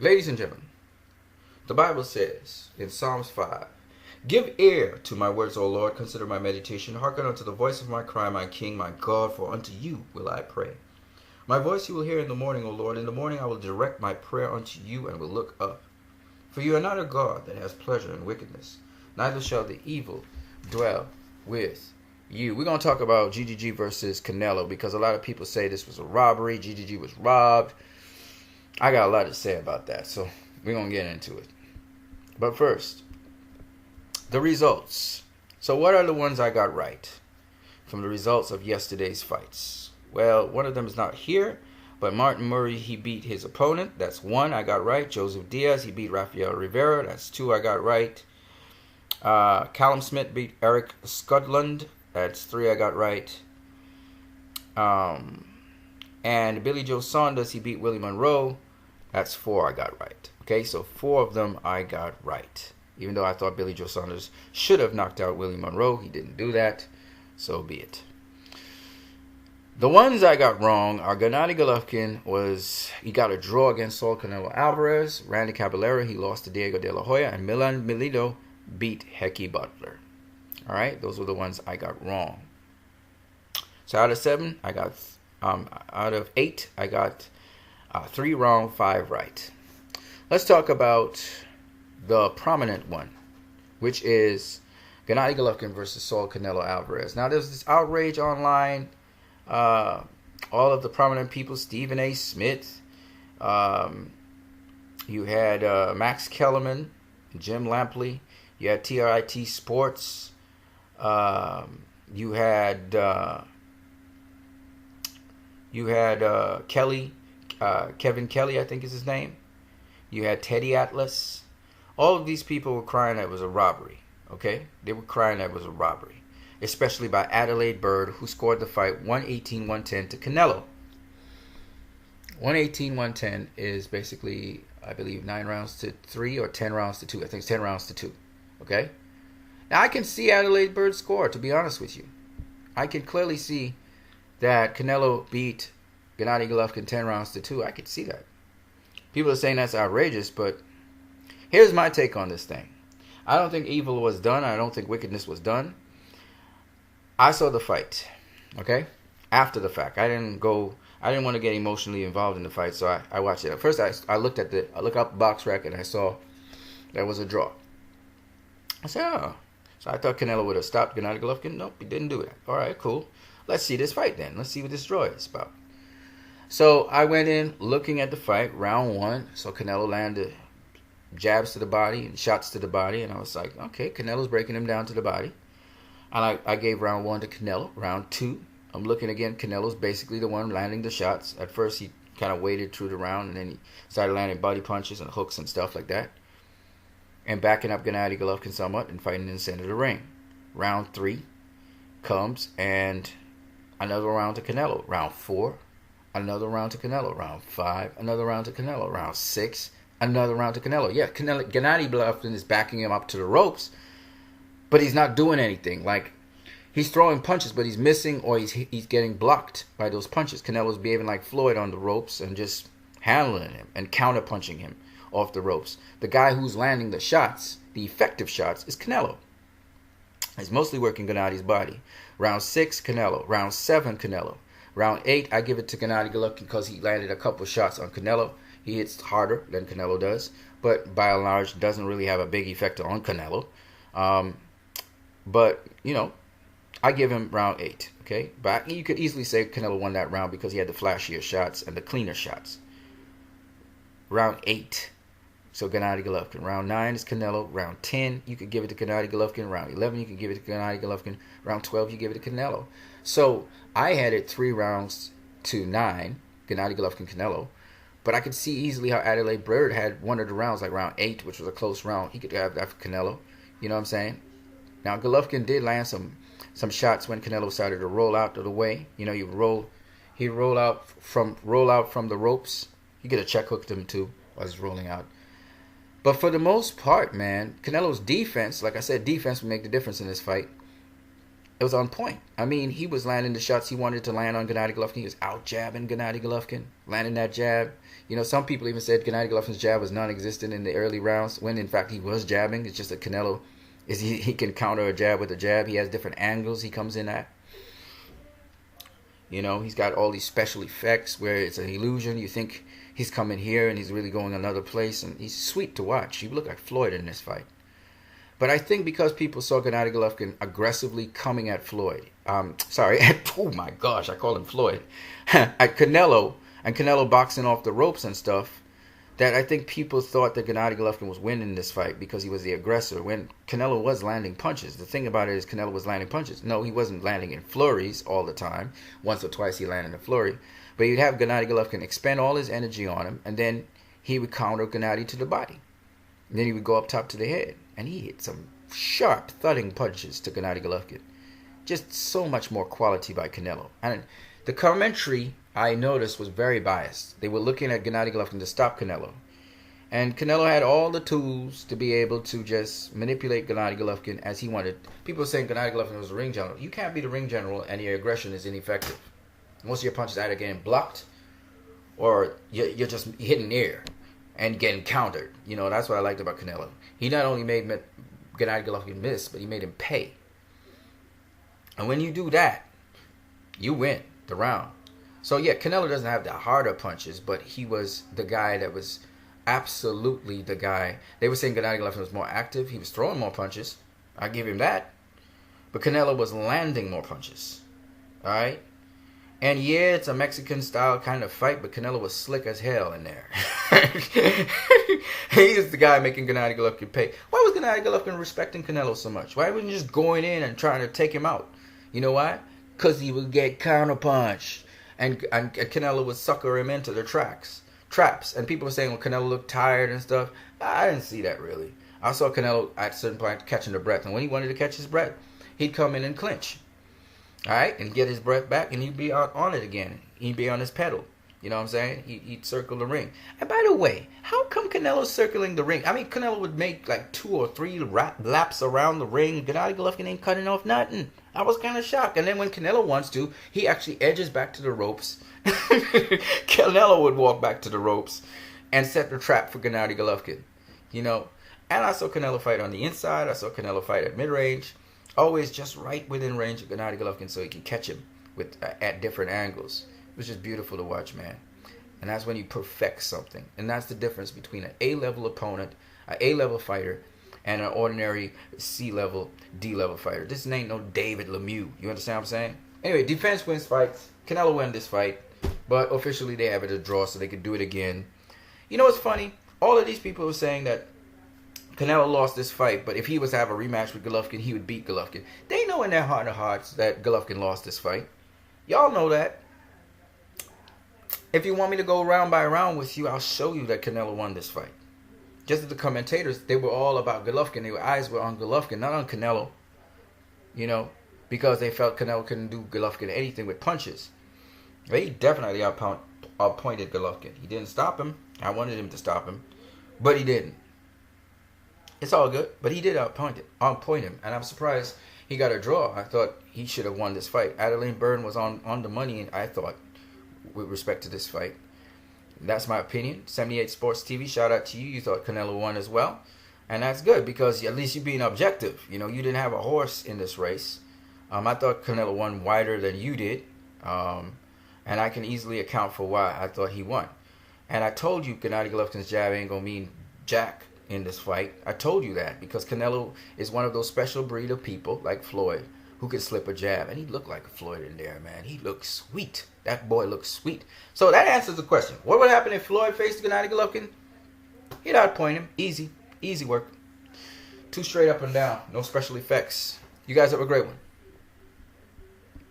Ladies and gentlemen, the Bible says in Psalms 5, "Give ear to my words, O Lord, consider my meditation. Hearken unto the voice of my cry, my King, my God, for unto you will I pray. My voice you will hear in the morning, O Lord. In the morning I will direct my prayer unto you and will look up. For you are not a God that has pleasure in wickedness, neither shall the evil dwell with you." We're going to talk about GGG versus Canelo because a lot of people say this was a robbery. GGG was robbed. I got a lot to say about that, so we're going to get into it. But first, the results. So what are the ones I got right from the results of yesterday's fights? Well, one of them is not here, but Martin Murray, he beat his opponent. That's one I got right. Joseph Diaz, he beat Rafael Rivera. That's two I got right. Callum Smith beat Eric Scudland. That's three I got right. And Billy Joe Saunders, he beat Willie Monroe. That's four I got right. Okay, so four of them I got right. Even though I thought Billy Joe Saunders should have knocked out Willie Monroe, he didn't do that. So be it. The ones I got wrong are Gennady Golovkin he got a draw against Saul Canelo Alvarez. Randy Caballero, he lost to Diego De La Hoya. And Milan Milito beat Hecky Butler. All right, those were the ones I got wrong. So out of 7, I got, out of 8, I got 3 wrong, 5 right. Let's talk about the prominent one, which is Gennady Golovkin versus Saul Canelo Alvarez. Now, there's this outrage online. All of the prominent people, Stephen A. Smith. You had Max Kellerman, Jim Lampley. You had TRIT Sports. You had Kelly, Kevin Kelly, I think is his name. You had Teddy Atlas. All of these people were crying that it was a robbery. Okay, they were crying that it was a robbery, especially by Adelaide Byrd, who scored the fight 118-110 to Canelo. 118-110 is basically, I believe, 9 rounds to 3 or 10 rounds to 2. I think it's 10 rounds to 2. Okay? Now, I can see Adelaide Byrd score, to be honest with you. I can clearly see that Canelo beat Gennady Golovkin 10 rounds to 2. I could see that. People are saying that's outrageous, but here's my take on this thing. I don't think evil was done. I don't think wickedness was done. I saw the fight, okay? After the fact. I didn't want to get emotionally involved in the fight, so I watched it. At first, I looked up the box rack, and I saw there was a draw. I said, oh. So I thought Canelo would have stopped Gennady Golovkin. Nope, he didn't do that. All right, cool. Let's see this fight then. Let's see what this draw is about. So I went in looking at the fight, round 1. So Canelo landed jabs to the body and shots to the body, and I was like, okay, Canelo's breaking him down to the body. And I gave round 1 to Canelo. Round 2, I'm looking again. Canelo's basically the one landing the shots. At first, he kind of waited through the round, and then he started landing body punches and hooks and stuff like that, and backing up Gennady Golovkin somewhat and fighting in the center of the ring. Round 3 comes, and another round to Canelo. Round 4, another round to Canelo. Round 5, another round to Canelo. Round 6, another round to Canelo. Yeah, Gennady Golovkin is backing him up to the ropes, but he's not doing anything. Like, he's throwing punches, but he's missing, or he's getting blocked by those punches. Canelo's behaving like Floyd on the ropes and just handling him and counter-punching him off the ropes. The guy who's landing the shots, the effective shots, is Canelo. He's mostly working Gennady's body. Round 6, Canelo. Round 7, Canelo. Round 8, I give it to Gennady Golovkin because he landed a couple shots on Canelo. He hits harder than Canelo does, but by and large doesn't really have a big effect on Canelo. But, you know, I give him round 8, okay? But you could easily say Canelo won that round because he had the flashier shots and the cleaner shots. Round 8, so Gennady Golovkin. Round 9 is Canelo. Round 10, you could give it to Gennady Golovkin. Round 11, you could give it to Gennady Golovkin. Round 12, you give it to Canelo. So I had it 3 rounds to 9, Gennady Golovkin, Canelo. But I could see easily how Adelaide Byrd had one of the rounds, like round 8, which was a close round. He could have that for Canelo. You know what I'm saying? Now, Golovkin did land some shots when Canelo started to roll out of the way. You know, he'd roll out from the ropes. You could have check hooked him too while he's rolling out. But for the most part, man, Canelo's defense, like I said, defense would make the difference in this fight. It was on point. I mean, he was landing the shots he wanted to land on Gennady Golovkin. He was out jabbing Gennady Golovkin, landing that jab. You know, some people even said Gennady Golovkin's jab was non-existent in the early rounds, when in fact he was jabbing. It's just that Canelo he can counter a jab with a jab. He has different angles he comes in at. You know, he's got all these special effects where it's an illusion. You think he's coming here and he's really going another place, and he's sweet to watch. He looked like Floyd in this fight. But I think because people saw Gennady Golovkin aggressively coming at Floyd, oh my gosh, I call him Floyd, at Canelo, and Canelo boxing off the ropes and stuff, that I think people thought that Gennady Golovkin was winning this fight because he was the aggressor, when Canelo was landing punches. The thing about it is Canelo was landing punches. No, he wasn't landing in flurries all the time. Once or twice he landed a flurry. But you'd have Gennady Golovkin expend all his energy on him, and then he would counter Gennady to the body. And then he would go up top to the head. And he hit some sharp, thudding punches to Gennady Golovkin. Just so much more quality by Canelo. And the commentary, I noticed, was very biased. They were looking at Gennady Golovkin to stop Canelo. And Canelo had all the tools to be able to just manipulate Gennady Golovkin as he wanted. People were saying Gennady Golovkin was the ring general. You can't be the ring general and your aggression is ineffective. Most of your punches are either getting blocked or you're just hitting air and getting countered. You know, that's what I liked about Canelo. He not only made Gennady Golovkin miss, but he made him pay. And when you do that, you win the round. So yeah, Canelo doesn't have the harder punches, but he was the guy that was absolutely the guy. They were saying Gennady Golovkin was more active. He was throwing more punches. I give him that. But Canelo was landing more punches. All right? And yeah, it's a Mexican-style kind of fight, but Canelo was slick as hell in there. He is the guy making Gennady Golovkin pay. Why was Gennady Golovkin respecting Canelo so much? Why wasn't he just going in and trying to take him out? You know why? Because he would get counterpunched. And Canelo would sucker him into the traps. And people were saying, well, Canelo looked tired and stuff. I didn't see that really. I saw Canelo at a certain point catching the breath. And when he wanted to catch his breath, he'd come in and clinch. All right, and get his breath back, and he'd be out on it again. He'd be on his pedal. You know what I'm saying? He'd circle the ring. And by the way, how come Canelo's circling the ring? I mean, Canelo would make like 2 or 3 laps around the ring. Gennady Golovkin ain't cutting off nothing. I was kind of shocked. And then when Canelo wants to, he actually edges back to the ropes. Canelo would walk back to the ropes and set the trap for Gennady Golovkin. You know, and I saw Canelo fight on the inside. I saw Canelo fight at mid-range. Always just right within range of Gennady Golovkin so he can catch him with at different angles. It was just beautiful to watch, man. And that's when you perfect something. And that's the difference between an A-level opponent, an A-level fighter, and an ordinary C-level, D-level fighter. This ain't no David Lemieux. You understand what I'm saying? Anyway, defense wins fights. Canelo won this fight. But officially they have it a draw so they could do it again. You know what's funny? All of these people were saying that Canelo lost this fight, but if he was to have a rematch with Golovkin, he would beat Golovkin. They know in their heart of hearts that Golovkin lost this fight. Y'all know that. If you want me to go round by round with you, I'll show you that Canelo won this fight. Just as the commentators, they were all about Golovkin. Their eyes were on Golovkin, not on Canelo. You know, because they felt Canelo couldn't do Golovkin anything with punches. He definitely outpointed Golovkin. He didn't stop him. I wanted him to stop him, but he didn't. It's all good, but he did outpoint him, and I'm surprised he got a draw. I thought he should have won this fight. Adeline Byrne was on the money, and I thought, with respect to this fight. That's my opinion. 78 Sports TV, shout out to you. You thought Canelo won as well, and that's good because at least you're being objective. You know, you didn't have a horse in this race. I thought Canelo won wider than you did, and I can easily account for why I thought he won. And I told you Gennady Golovkin's jab ain't gonna mean jack in this fight. I told you that because Canelo is one of those special breed of people like Floyd who can slip a jab, and he looked like a Floyd in there, man. He looked sweet. That boy looks sweet. So that answers the question. What would happen if Floyd faced Gennady Golovkin? He'd outpoint him. Easy work. 2 straight up and down. No special effects. You guys have a great one.